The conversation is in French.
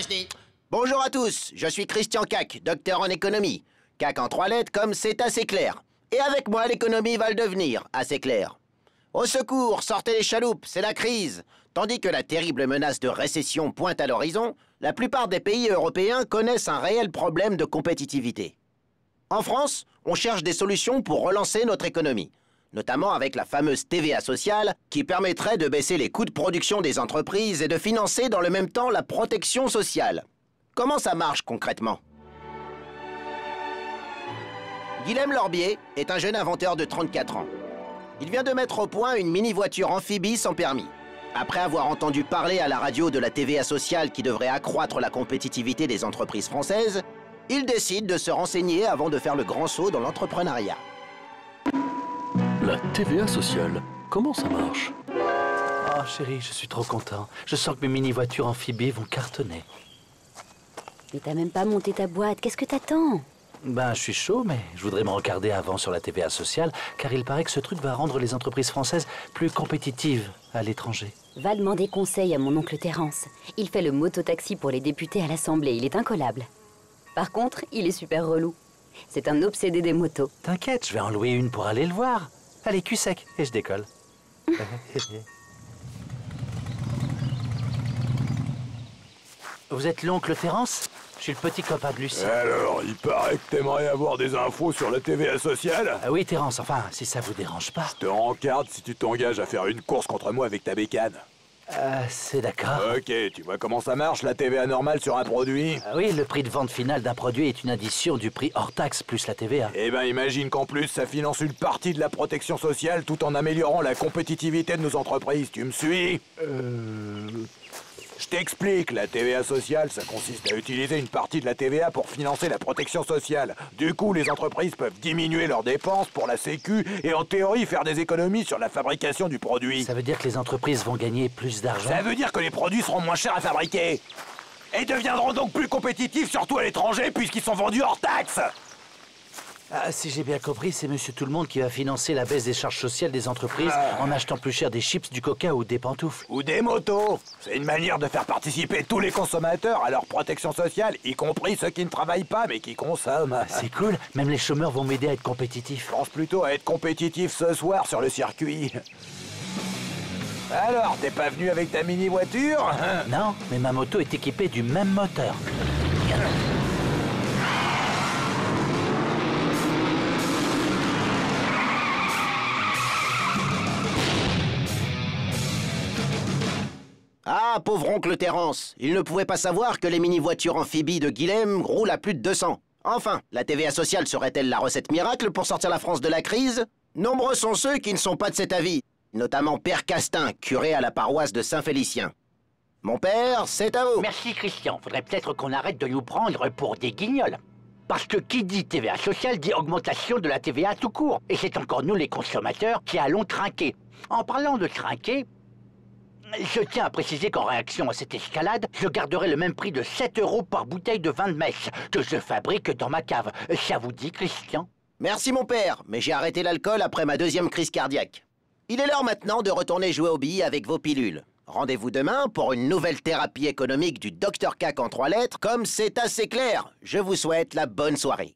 je dis. Bonjour à tous, je suis Christian Cac, docteur en économie. Cac en 3 lettres comme c'est assez clair. Et avec moi, l'économie va le devenir, assez clair. Au secours, sortez les chaloupes, c'est la crise. Tandis que la terrible menace de récession pointe à l'horizon, la plupart des pays européens connaissent un réel problème de compétitivité. En France, on cherche des solutions pour relancer notre économie, notamment avec la fameuse TVA sociale qui permettrait de baisser les coûts de production des entreprises et de financer dans le même temps la protection sociale. Comment ça marche concrètement? Guilhem Lorbier est un jeune inventeur de 34 ans. Il vient de mettre au point une mini-voiture amphibie sans permis. Après avoir entendu parler à la radio de la TVA sociale qui devrait accroître la compétitivité des entreprises françaises, il décide de se renseigner avant de faire le grand saut dans l'entrepreneuriat. La TVA sociale, comment ça marche? Oh chérie, je suis trop content. Je sens que mes mini-voitures amphibies vont cartonner. Mais t'as même pas monté ta boîte, qu'est-ce que t'attends? Ben, je suis chaud, mais je voudrais me regarder avant sur la TVA sociale, car il paraît que ce truc va rendre les entreprises françaises plus compétitives à l'étranger. Va demander conseil à mon oncle Terence. Il fait le mototaxi pour les députés à l'Assemblée, il est incollable. Par contre, il est super relou. C'est un obsédé des motos. T'inquiète, je vais en louer une pour aller le voir. Allez, cul sec, et je décolle. Vous êtes l'oncle Terence? Je suis le petit copain de Lucie. Alors, il paraît que t'aimerais avoir des infos sur la TVA sociale? Ah oui, Terence, enfin, si ça vous dérange pas. Je te rencarde si tu t'engages à faire une course contre moi avec ta bécane. C'est d'accord. Ok, tu vois comment ça marche, la TVA normale sur un produit? Ah oui, le prix de vente final d'un produit est une addition du prix hors taxe plus la TVA. Eh ben, imagine qu'en plus, ça finance une partie de la protection sociale tout en améliorant la compétitivité de nos entreprises. Tu me suis? Je t'explique, la TVA sociale, ça consiste à utiliser une partie de la TVA pour financer la protection sociale. Du coup, les entreprises peuvent diminuer leurs dépenses pour la sécu et en théorie faire des économies sur la fabrication du produit. Ça veut dire que les entreprises vont gagner plus d'argent? Ça veut dire que les produits seront moins chers à fabriquer. Et deviendront donc plus compétitifs, surtout à l'étranger, puisqu'ils sont vendus hors taxe. Ah, si j'ai bien compris, c'est Monsieur Tout-le-Monde qui va financer la baisse des charges sociales des entreprises en achetant plus cher des chips, du coca ou des pantoufles. Ou des motos. C'est une manière de faire participer tous les consommateurs à leur protection sociale, y compris ceux qui ne travaillent pas mais qui consomment. C'est cool, même les chômeurs vont m'aider à être compétitif. Pense plutôt à être compétitif ce soir sur le circuit. Alors, t'es pas venu avec ta mini-voiture? Non, mais ma moto est équipée du même moteur. Ah, pauvre oncle Terence, il ne pouvait pas savoir que les mini-voitures amphibies de Guilhem roulent à plus de 200. Enfin, la TVA sociale serait-elle la recette miracle pour sortir la France de la crise? Nombreux sont ceux qui ne sont pas de cet avis, notamment Père Castin, curé à la paroisse de Saint-Félicien. Mon père, c'est à vous. Merci Christian, faudrait peut-être qu'on arrête de nous prendre pour des guignols. Parce que qui dit TVA sociale dit augmentation de la TVA tout court. Et c'est encore nous les consommateurs qui allons trinquer. En parlant de trinquer, je tiens à préciser qu'en réaction à cette escalade, je garderai le même prix de 7 € par bouteille de vin de messe que je fabrique dans ma cave. Ça vous dit, Christian? Merci mon père, mais j'ai arrêté l'alcool après ma 2e crise cardiaque. Il est l'heure maintenant de retourner jouer aux billes avec vos pilules. Rendez-vous demain pour une nouvelle thérapie économique du Dr Cac en 3 lettres, comme c'est assez clair. Je vous souhaite la bonne soirée.